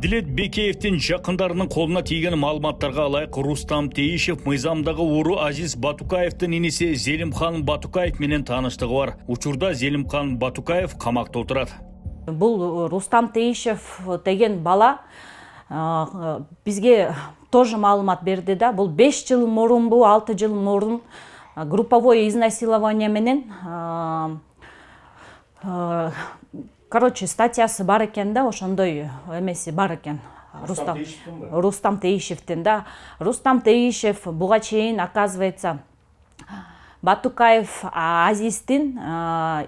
Адилет Бекеевтин жакындарынын колуна тийген маалыматтарга ылайык Рустам Теишев мыйзамдагы уру Азиз Батукаевдин иниси Зелимхан Батукаев менен тааныштыгы бар. Учурда Зелимхан Батукаев камакта отурат. Бул Рустам Теишев деген бала бизге тоже маалымат берди да. Бул 5 жыл мурунбу, 6 жыл мурун групповое изнасилование менен статьясы бар экен да, ошондой эмеси бар экен. Рустам Теишевдин да. Рустам Теишев буга чейин, оказывается, Батукаев Азиздин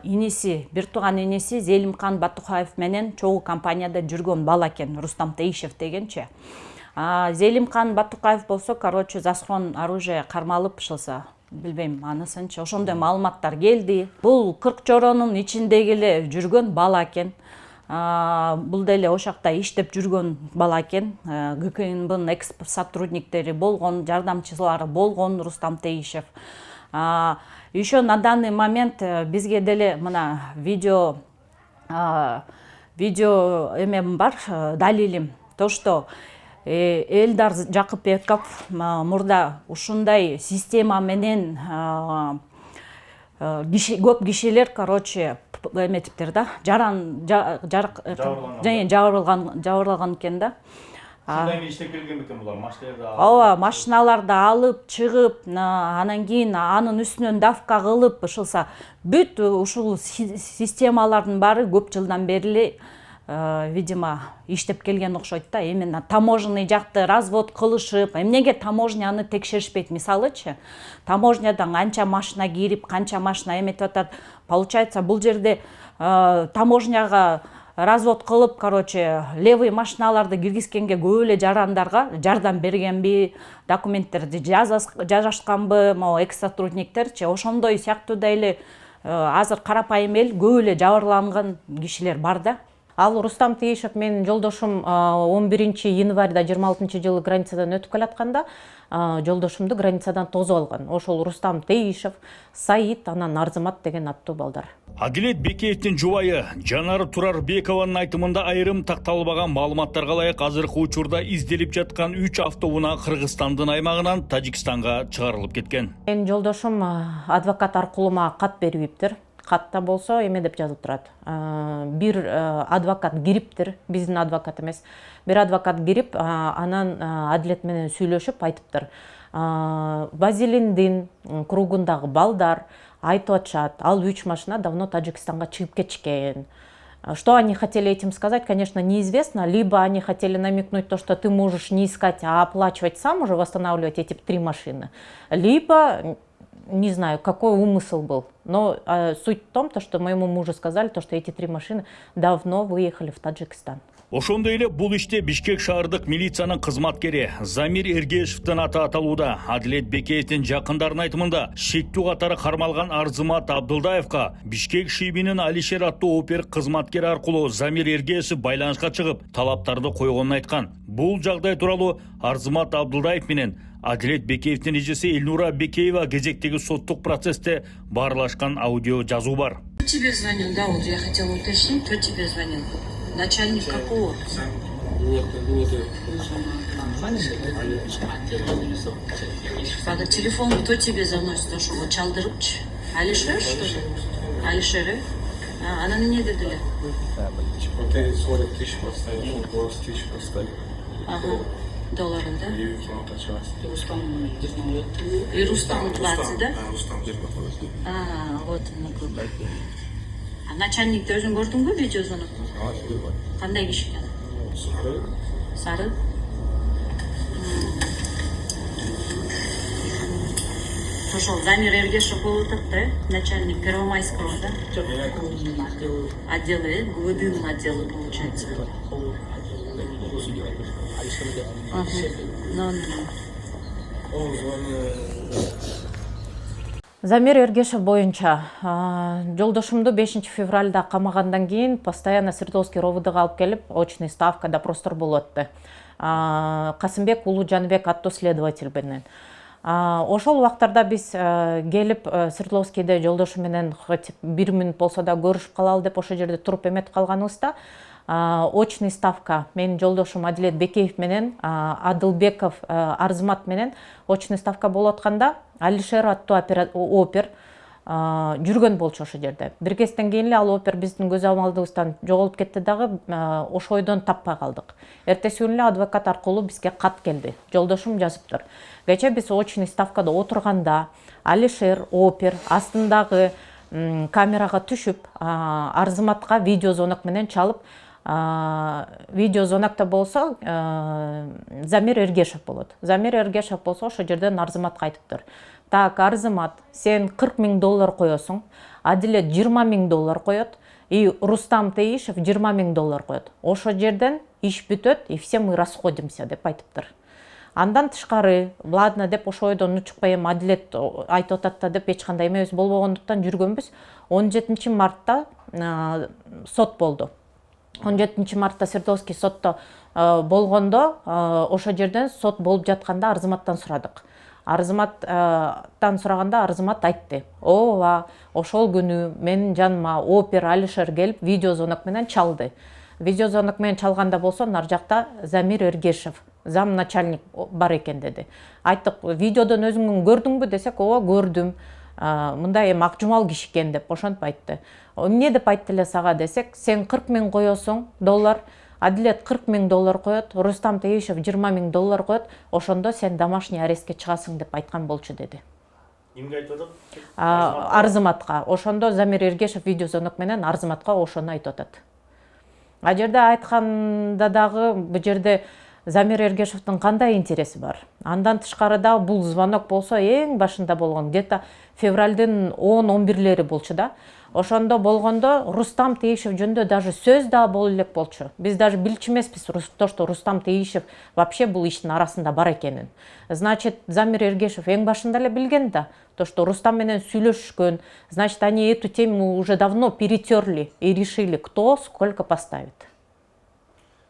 иниси, бир тууган иниси Зелимхан Батукаев менен чогуу компанияда жүргөн бала экен, Рустам Теишев дегенчи. Зелимхан Батукаев болсо, заскон оружие кармалып шылса, билбейм анысынчы, ошондой маалыматтар келди. Бул 40 жоронун ичиндеги эле жүргөн бала экен. Бул деле ошакта иштеп жүргөн бала экен. ГКНБнын экс сотрудниктери болгон, жардамчылары болгон Рустам Теишев. Еще на данный момент бизге деле мына видео эмем бар, далилим. То, что Элдар Жакыпбеков мурда ушундай система менен көп кишилер, эметиптер да, жабырылган экен да. Шундай иштеп келген бекен булар, машиналарды алып. Ооба, машиналарды алып, чыгып, анан кийин анын үстүнөн давка кылып, ышылса, бүт ушул системалардын баары көп жылдан бери видимо, иштеп келген окшойт да. Именно таможенный жакты развод кылышып, эмнеге таможняны текшеришпейт? Мисалычы, таможнядан канча машина кирип, канча машина эметип атат. Получается, бул жерде таможняга развод кылып, левый машиналарды киргизгенге көп эле жарандарга жардам бергенби, документтерди жазышканбы, экс сотрудниктерчи, ошондой сыяктуу да эле азыр карапайым эл көп эле жабырланган кишилер бар да. Ал Рустам Теишев менин жолдошум 11 январда 26 жылы границадан өтүп келатканда, жолдошумду границадан тосуп алган. Ошол Рустам Теишев, Саид, анан Арзымат деген аттуу балдар. Адилет Бекеевтин жубайы Жанар Турарбекованын айтымында айрым такталбаган маалыматтарга ылайык азыркы учурда изделип жаткан 3 автоунаа Кыргызстандын аймагынан Тажикстанга чыгарылып кеткен. Менин жолдошум адвокат аркылуу мага кат бериптир. Катта болсо эме деп жазылып турат. Бир адвокат кириптир, биздин адвокат эмес. Бир адвокат кирип, анан Адилет менен сүйлөшүп айтыптыр. Базилиндин кругундагы балдар айтып атышат, ал 3 машина давно Таджикистанга чыгып кетишкен. Что они хотели этим сказать, конечно, неизвестно. Либо они хотели намекнуть то, что ты можешь не искать, а оплачивать сам уже, восстанавливать эти 3 машины. Либо не знаю, какой умысел был. Но суть в том, что моему мужу сказали, что эти 3 машины давно выехали в Таджикистан. Ошондой эле бул иште Бишкек шаардык милициянын кызматкери Замир Эргешевдин аты аталууда. Адилет Бекеевдин жакындарынын айтымында шектүү катары кармалган Арзымат Абдылдаевка Бишкек ШИБинин Алишер аттуу опер кызматкери аркылуу Замир Эргешев байланышка чыгып, талаптарды койгонун айткан. Бул жагдай тууралуу Арзымат Абдылдаев менен Адилет Бекеевдин эжеси Элнура Бекеева кезектеги соттук процессте баарлашкан аудио жазуу бар. Кто тебе звонил? Да, вот я хотела уточнить, кто тебе звонил? Начальник какого? Бага телефон кто тебе заносит? То, что вот Чалдырыч? Алишер, что ли? Алишер, она не дедуля. Вот 40 тысяч поставили, 20 тысяч поставили. Ага. Долларов, да? И Рустам 20, да? Рустам 20. Вот он. А начальникти өзүң көрдүңбү видеозвонокто? Кандай киши экен? Сары. Ошол Замир Эргешев болуп атат да, начальник Первомайского, да? Отделы, глубинный отделы, получается. Замир Эргешев боюнча жолдошумду 5 февралда камагандан кийин постоянно Свердловский РОВДга алып келип, очный ставка допростор болуп атты. Касымбек Улуу Жанбек аттуу следователь менен. Ошол убактарда биз келип Свердловскийде жолдошу менен хоть 1 мүнөт болсо да көрүшүп калалы деп ошол жерде туруп эметип калганыбызда очный ставка менин жолдошум Адилет Бекеев менен Адылбеков Арзымат менен очный ставка болуп атканда Алишер аттуу опер жүргөн болчу ошол жерде. Бир кезден кийин эле ал опер биздин көз амалыбыздан жоголуп кетти дагы ошойдон таппай калдык. Эртеси күнү эле адвокат аркылуу бизге кат келди. Жолдошум жазыптыр. Кечээ биз очный ставкада отурганда Алишер опер астындагы камерага түшүп Арзыматка видеозвонок менен чалып, видеозвонокто болсо Замир Эргешев болот. Замир Эргешев болсо ошол жерден Арзыматка айтыптыр. Так, Арзымат, сен $40,000 коесуң, Адилет $20,000 коет, и Рустам Таишев $20,000 коет. Ошол жерден иш бүтөт, и все мы расходимся деп айтыптыр. Андан тышкары, ладно деп ошойдон учукпай эми Адилет айтып атат да деп эч кандай эмебиз болбогондуктан жүргөнбүз. 17 мартта сот болду. 17 мартта Свердловский сотто болгондо ошол жерден сот болуп жатканда Арзыматтан сурадык. Арзыматтан сураганда Арзымат айтты: ооба, ошол күнү менин жаныма опер Алишер келип видеозвонок менен чалды. Видеозвонок менен чалганда болсо нар жакта Замир Эргешев, зам начальник бар экен деди. Айттык: видеодон өзүң көрдүңбү десек, ооба көрдүм. Мындай эми акжумал киши экен деп ошентип айтты. Эмне деп айтты эле сага десек, сен $40,000 коесуң, Адилет $40,000 коет, Рустам Таишев $20,000 коет, ошондо сен домашний арестке чыгасың деп айткан болчу деди. Эмне айтып атат? Арзыматка. Ошондо Замир Эргешев видеозвонок менен Арзыматка ошону айтып атат. А жерде айтканда дагы бу жерде Замир Эргешевдин кандай интереси бар? Андан тышкары да бул звонок болсо эң башында болгон, где-то февралдын 10-11-лери болчу да. Ошондо болгондо Рустам Таишев жөнүндө даже сөз да боло элек болчу. Биз даже билчү эмеспиз то, что Рустам Таишев вообще бул иштин арасында бар экенин. Значит, Замир Эргешев эң башында эле билген да, то, что Рустам менен сүйлөшкөн. Значит, они эту тему уже давно перетерли и решили, кто сколько поставит.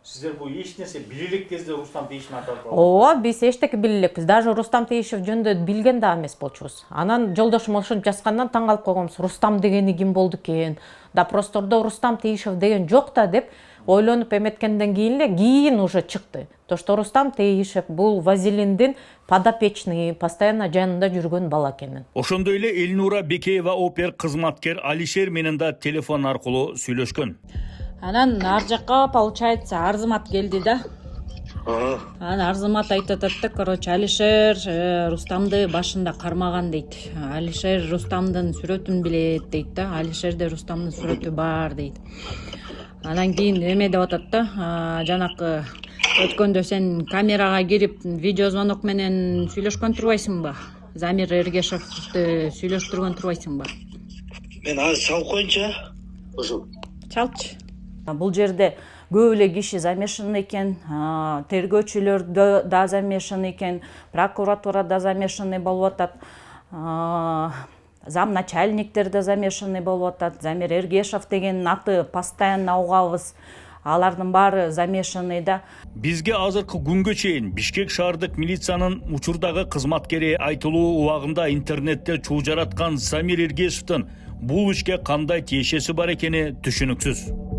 Сиздер бул эч нерсе биле элек кезде Рустам Таишевди атап алып. Ооба, биз эчтеке биле элекпиз. Даже Рустам Таишев жөнүндө билген да эмес болчубуз. Анан жолдошум ошентип жазгандан таң калып койгонбуз. Рустам дегени ким болду экен? Допростордо Рустам Таишев деген жок да деп ойлонуп эметкенден кийин уже чыкты. То, что Рустам Таишев бул Вазилиндин подопечный, постоянно жанында жүргөн бала экенин. Ошондой эле Элнура Бекеева опер кызматкер Алишер менен да телефон аркылуу сүйлөшкөн. Анан ар жакка, получается, Арзымат келди да. Анан Арзымат айтып атат, короче, Алишер Рустамды башында кармаган дейт. Алишер Рустамдын сүрөтүн билет дейт да. Алишерде Рустамдын сүрөтү бар дейт. Анан кийин эме деп атат да, жанакы өткөндө сен камерага кирип видеозвонок менен сүйлөшкөн турбайсыңбы? Замир Эргешевди сүйлөштүргөн турбайсыңбы? Мен азыр чалып коеюнчу. Ошо. Чалчы. Бул жерде көп эле киши замешан экен, тергөөчүлөр да замешан экен, прокуратура да замешаны болуп атат, зам начальниктер да замешаны болуп атат. Замир Эргешев деген аты постоянно угабыз. Алардын баары замешаны да. Бизге азыркы күнгө чейин Бишкек шаардык милициянын учурдагы кызматкери айтылуу убагында интернетте чуу жараткан Замир Эргешевдин бул ишке кандай тиешеси бар экени түшүнүксүз.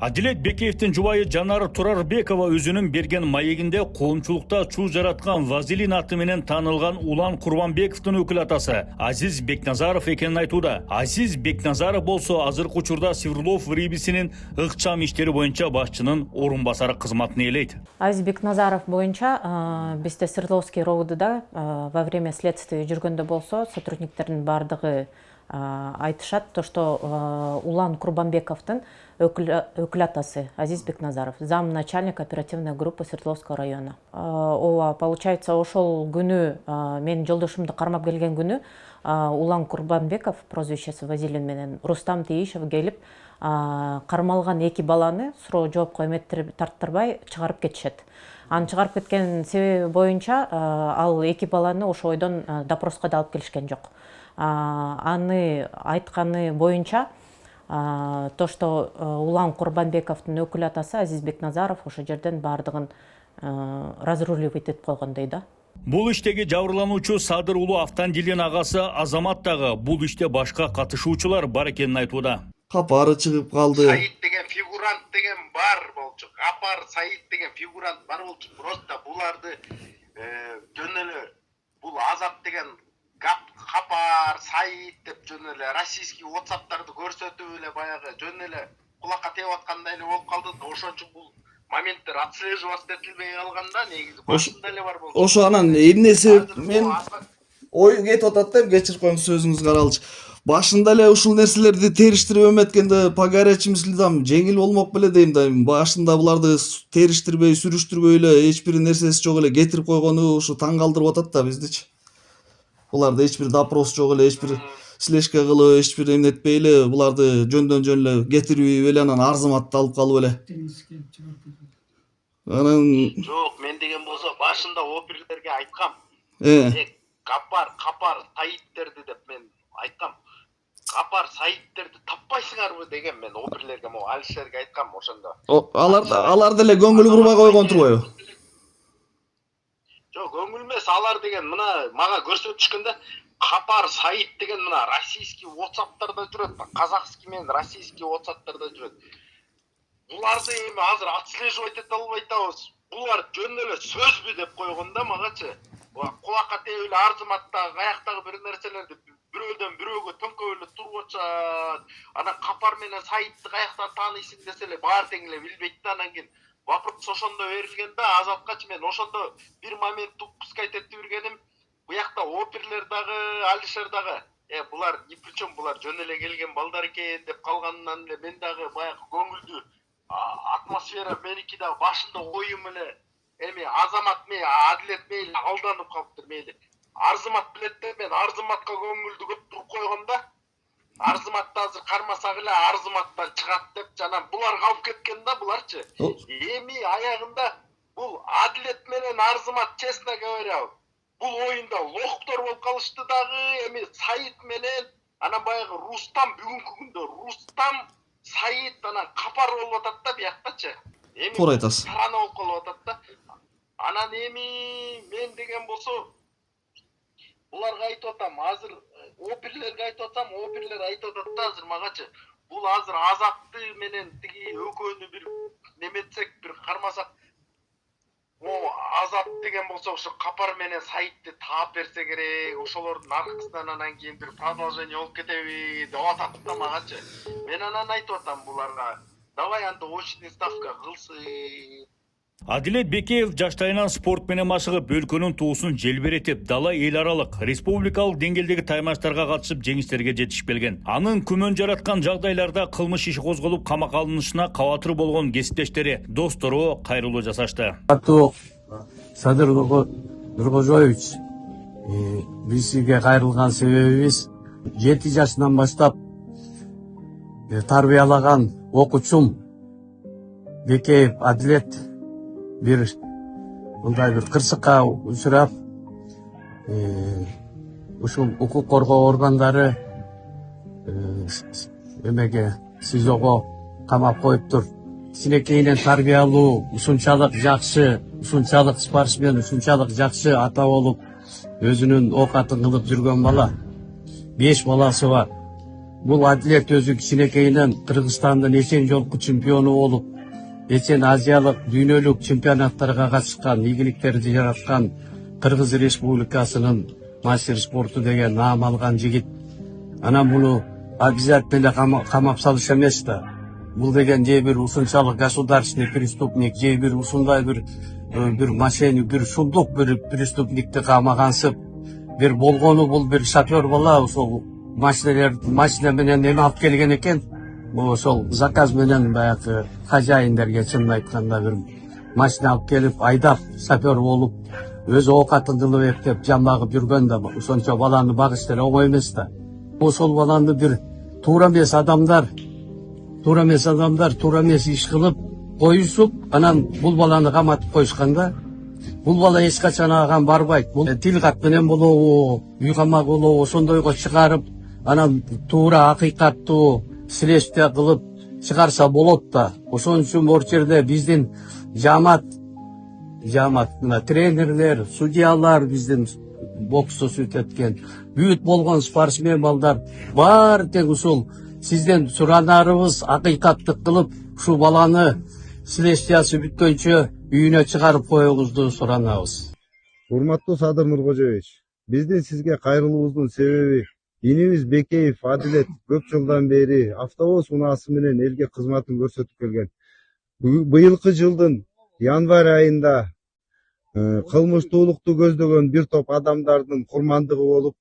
Адилет Бекеевдин жубайы Жанар Турарбекова өзүнүн берген маегинде коомчулукта чуу жараткан Вазилин аты менен таанылган Улан Курбанбековдун өкүл атасы Азиз Бекназаров экенин айтууда. Азиз Бекназаров болсо азыркы учурда Свердлов рибисинин ыкчам иштери боюнча башчынын орун басары кызматын ээлейт. Азиз Бекназаров боюнча бизде Свердловский РОВДда во время следствия жүргөндө болсо сотрудниктердин бардыгы айтышат, то, что Улан Курбанбековдун өкүл атасы Азиз Бекназаров, зам начальник оперативной группы Свердловского района. Ооба, получается, ошол күнү мен жолдошумду кармап келген күнү Улан Курбанбеков, прозвищеси Вазилин менен Рустам Таишев келип кармалган эки баланы суроо жоопко тарттырбай чыгарып кетишет. Аны чыгарып кеткен себеби боюнча ал эки баланы ошол ойдон допроско да алып келишкен жок. Аны айтканы боюнча то, что Улан Курбанбековдун өкүл атасы Азиз Бекназаров ошол жерден бардыгын разруливать этип койгондой да. Бул иштеги жабырлануучу Садыр Улуу Автандилдин агасы Азамат дагы бул иште башка катышуучулар бар экенин айтууда. Капары чыгып калды. Саид деген фигурант деген бар болчу. Капар Саид деген фигурант бар болчу. Просто буларды жөн эле бул Азат деген Капар Саид деп жөн эле российский WhatsApp'тарды көрсөтүп эле баягы жөн эле кулакка тээп аткандай эле болуп калды. Ошон үчүн бул моменттер отслеживаться этилбей калганда негизи башында эле бар болчу. Ошо анан эмнеси мен ой кетип атат деп кечирип коюңуз, сөзүңүз каралчы. Башында эле ушул нерселерди териштирип эметкенде погорячий мислидам жеңил болмок беле дейм да. Башында буларды териштирбей, сүрүштүрбөй эле эч бир нерсеси жок эле кетирип койгону ушу таң калтырып атат да биздичи. Буларда эч бир допрос жок эле, эч бир слежка кылып, эч бир эмнетпей эле буларды жөндөн жөн эле кетирип эле анан Арзыматты алып калып эле. Анан Жок, мен деген болсо башында оперлерге айткам. Капар Саидтерди деп мен айткам. Капар Саидтерди таппайсыңарбы деген мен оперлерге, могу Алишерге айткам ошондо. алар деле көңүл бурбай койгон турбайбы? Жок, көңүл эмес, алар деген мына мага көрсөтүшкөндө Капар Саид деген мына российский WhatsApp'тарда жүрөт, казакский менен российский WhatsApp'тарда жүрөт. Буларды эми азыр отслеживать эте албай атабыз. Булар жөн эле сөзбү деп койгондо магачы. Кулакка тээп эле Арзыматтагы каяктагы бир нерселерди бирөөдөн бирөөгө төңкөп эле туруп атышат. Анан Капар менен Саидти каяктан тааныйсың десе эле баары тең эле билбейт да. Анан кийин вопрос ошондо берилген да. Азаткачы мен ошондо бир момент упускать этип жүргеним, буякта оперлер дагы, Алишер дагы булар ни при чем, булар жөн эле келген балдар экен деп калганынан эле мен дагы баягы көңүлдүү атмосфера меники да башында оюм эле эми Азамат мейли, Адилет мейли алданып калыптыр мейли. Арзымат билет деп мен Арзыматка көңүлдү көп туруп койгом да. Арзыматты азыр кармасак эле Арзыматтан чыгат деп жанан булар калып кеткен да буларчы. Эми аягында бул Адилет менен Арзымат, честно говоря, бул оюнда лохтор болуп калышты дагы. Эми Саид менен анан баягы Рустам бүгүнкү күндө Рустам Саид анан Капар болуп атат да бияктачы. Эми Туура айтасыз. тарана болуп калып атат да. Анан эми мен деген болсо буларга айтып атам, азыр оперлерге айтып атсам, оперлер айтып атат да азыр магачы. Бул азыр Азатты менен тиги экөөнү бир неметсек, бир кармасак, Азат деген болсо ошо Капар менен Саидти таап берсе керек, ошолордун аркасынан анан кийин бир продолжение болуп кетеби деп атат да магачы. Мен анан айтып атам буларга, давай анда очный ставка кылсын. Адилет Бекеев жаштайынан спорт менен машыгып, өлкөнүн туусун желбиретип, дала эл аралык, республикалык деңгээлдеги таймаштарга катышып жеңиштерге жетишип келген. Анын күмөн жараткан жагдайларда кылмыш иши козголуп, камакка алынышына кабатыр болгон кесиптештери, достору кайрылуу жасашты. Садыр Нуркожоевич, биз сизге кайрылган себебибиз 7 жашынан баштап тарбиялаган окуучум Бекеев Адилет бир мындай бир кырсыкка учурап, ушул укук коргоо органдары эмеге СИЗОго камап коюптур. Кичинекейинен тарбиялуу, ушунчалык жакшы, ушунчалык спортсмен, ушунчалык жакшы ата болуп, өзүнүн оокатын кылып жүргөн бала. 5 баласы бар. Бул Адилет өзү кичинекейинен Кыргызстандын эчен жолку чемпиону болуп, эчен азиялык, дүйнөлүк чемпионаттарга катышкан, ийгиликтерди жараткан Кыргыз Республикасынын мастер спорту деген наам алган жигит. Анан буну обязательно камап салыш эмес да. Бул деген же бир ушунчалык государственный преступник, же бир ушундай бир мошенник, бир шулдук бир преступникти камагансып, бир болгону бул бир шофер бала ошол машина менен эме алып келген экен. Ошол заказ менен баягы хозяиндерге чынын айтканда бир машина алып келип, айдап, шофер болуп, өзү оокатын кылып эптеп жан багып жүргөн да, ошончо баланы багыш деле оңой эмес да. Ошол баланы бир туура эмес адамдар, туура эмес иш кылып коюшуп, анан бул баланы каматып коюшканда, бул бала эч качан аган барбайт. Бул тил кат менен болобу, үй камак болобу, ошондойго чыгарып, анан туура акыйкаттуу следствие кылып чыгарса болот да. Ошон үчүн бул жерде биздин жамаат жамат мына тренерлер, судьялар биздин боксто сүрөт эткен, бүт болгон спортсмен балдар баары тең ушул сизден суранарыбыз акыйкаттык кылып ушул баланы следствиясы бүткөнчө үйүнө чыгарып коюңузду суранабыз. Урматтуу Садыр Нуркожоевич, биздин сизге кайрылуубуздун себеби инибиз Бекеев Адилет көп жылдан бери автобус унаасы менен элге кызматын көрсөтүп келген. Быйылкы жылдын январь айында кылмыштуулукту көздөгөн бир топ адамдардын курмандыгы болуп,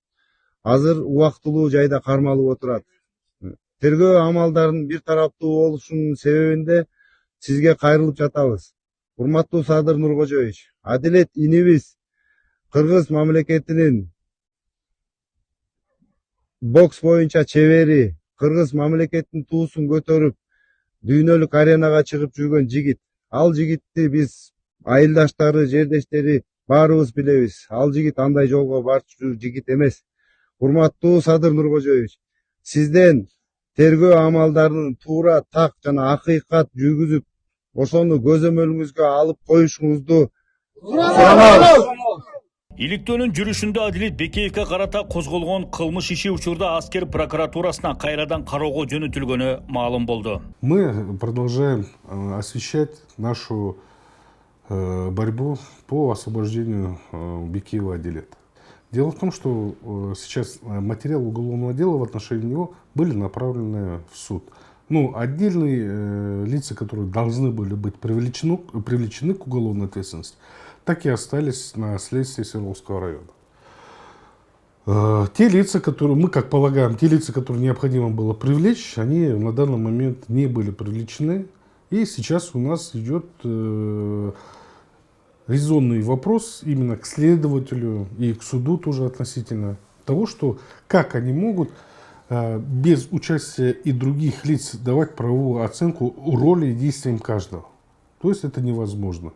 азыр убактылуу жайда кармалып отурат. Тергөө амалдарынын бир тараптуу болушунун себебинде сизге кайрылып жатабыз. Урматтуу Садыр Нуркожоевич, Адилет инибиз Кыргыз мамлекетинин бокс боюнча чебери, Кыргыз мамлекетинин туусун көтөрүп, дүйнөлүк аренага чыгып жүргөн жигит. Ал жигитти биз айылдаштары, жердештери баарыбыз билебиз. Ал жигит андай жолго барчу жигит эмес. Урматтуу Садыр Нуркожоевич, сизден тергөө амалдарынын туура, так жана акыйкат жүргүзүп, ошону көзөмөлүңүзгө алып коюшуңузду сурабыз. Иликтөөнүн жүрүшүндө Адилет Бекеевге карата козголгон кылмыш иши учурда аскер прокуратурасына кайрадан кароого жөнөтүлгөнү маалым болду. Мы продолжаем освещать нашу борьбу по освобождению Бекеева Адилета. Дело в том, что сейчас материалы уголовного дела в отношении него были направлены в суд. Ну, отдельные лица, которые должны были быть привлечены к уголовной ответственности, так и остались на следствии Свердловского района. Те лица, которые, мы как полагаем, те лица, которые необходимо было привлечь, они на данный момент не были привлечены. И сейчас у нас идет резонный вопрос именно к следователю и к суду тоже относительно того, что как они могут без участия и других лиц давать правовую оценку роли и действиям каждого. То есть это невозможно.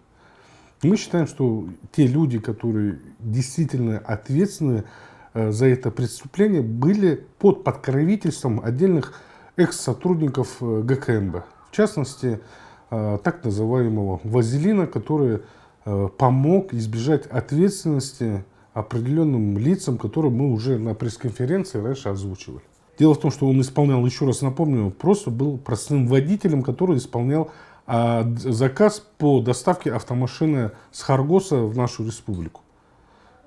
Мы считаем, что те люди, которые действительно ответственны за это преступление, были под покровительством отдельных экс-сотрудников ГКМБ. В частности, так называемого Вазелина, который помог избежать ответственности определенным лицам, которые мы уже на пресс-конференции раньше озвучивали. Дело в том, что он исполнял, еще раз напомню, просто был простым водителем, который исполнял заказ по доставке автомашины с Харгоса в нашу республику,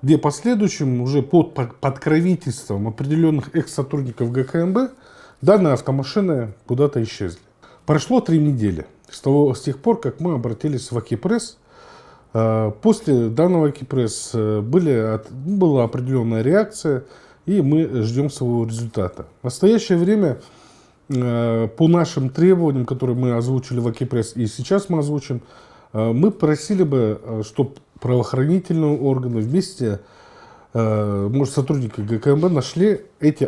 где последующим уже под покровительством определенных экс-сотрудников ГКМБ данные автомашины куда-то исчезли. Прошло 3 недели с тех пор, как мы обратились в Акипресс. После данного Акипресс была определенная реакция, и мы ждем своего результата. В настоящее время по нашим требованиям, которые мы озвучили в Акипресс и сейчас мы озвучим, мы просили бы, чтобы правоохранительные органы вместе, может, сотрудники ГКМБ нашли эти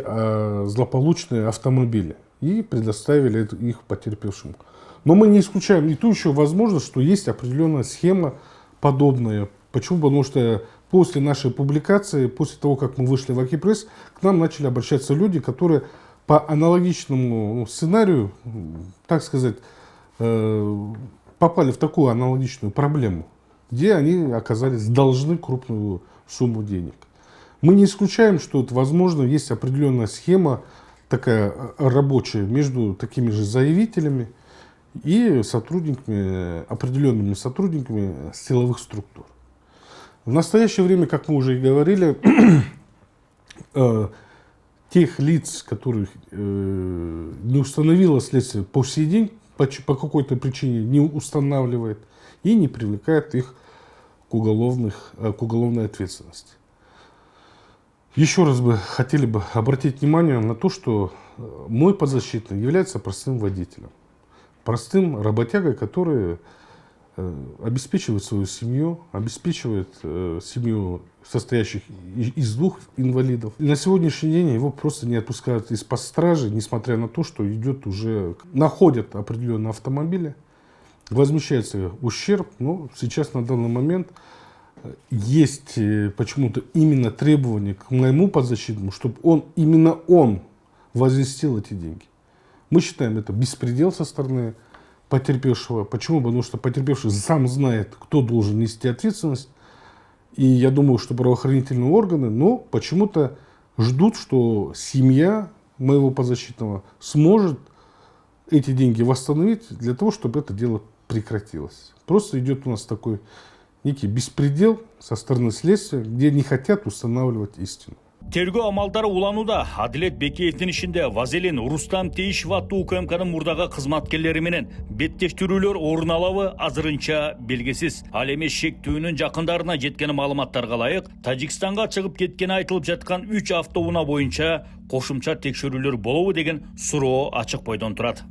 злополучные автомобили и предоставили их потерпевшим. Но мы не исключаем и ту еще возможность, что есть определенная схема подобная. Почему? Потому что после нашей публикации, после того, как мы вышли в Акипресс, к нам начали обращаться люди, которые по аналогичному сценарию, так сказать, попали в такую аналогичную проблему, где они оказались должны крупную сумму денег. Мы не исключаем, что это, возможно, есть определенная схема такая рабочая между такими же заявителями и сотрудниками, определенными сотрудниками силовых структур. В настоящее время, как мы уже и говорили, тех лиц, которых не установило следствие по сей день, по какой-то причине не устанавливает и не привлекает их к уголовной ответственности. Еще раз хотели бы обратить внимание на то, что мой подзащитный является простым водителем, простым работягой, который обеспечивает свою семью, обеспечивает семью, состоящих из 2 инвалидов. И на сегодняшний день его просто не отпускают из-под стражи, несмотря на то, что идет уже, находят определенные автомобили, возмещается ущерб. Но сейчас на данный момент есть почему-то именно требование к моему подзащитному, чтобы именно он возместил эти деньги. Мы считаем это беспредел со стороны потерпевшего. Почему? Потому что потерпевший сам знает, кто должен нести ответственность. И я думаю, что правоохранительные органы, но почему-то ждут, что семья моего подзащитного сможет эти деньги восстановить для того, чтобы это дело прекратилось. Просто идет у нас такой некий беспредел со стороны следствия, где не хотят устанавливать истину. Тергөө амалдары улануда. Адилет Бекеевдин ишинде Вазелин Рустам Тейишев аттуу УКМКнын мурдагы кызматкерлери менен беттештирүүлөр орун алабы азырынча белгисиз. Ал эми шектүүнүн жакындарына жеткен маалыматтарга ылайык, Тажикстанга чыгып кеткени айтылып жаткан 3 автоунаа боюнча кошумча текшерүүлөр болобу деген суроо ачык бойдон турат.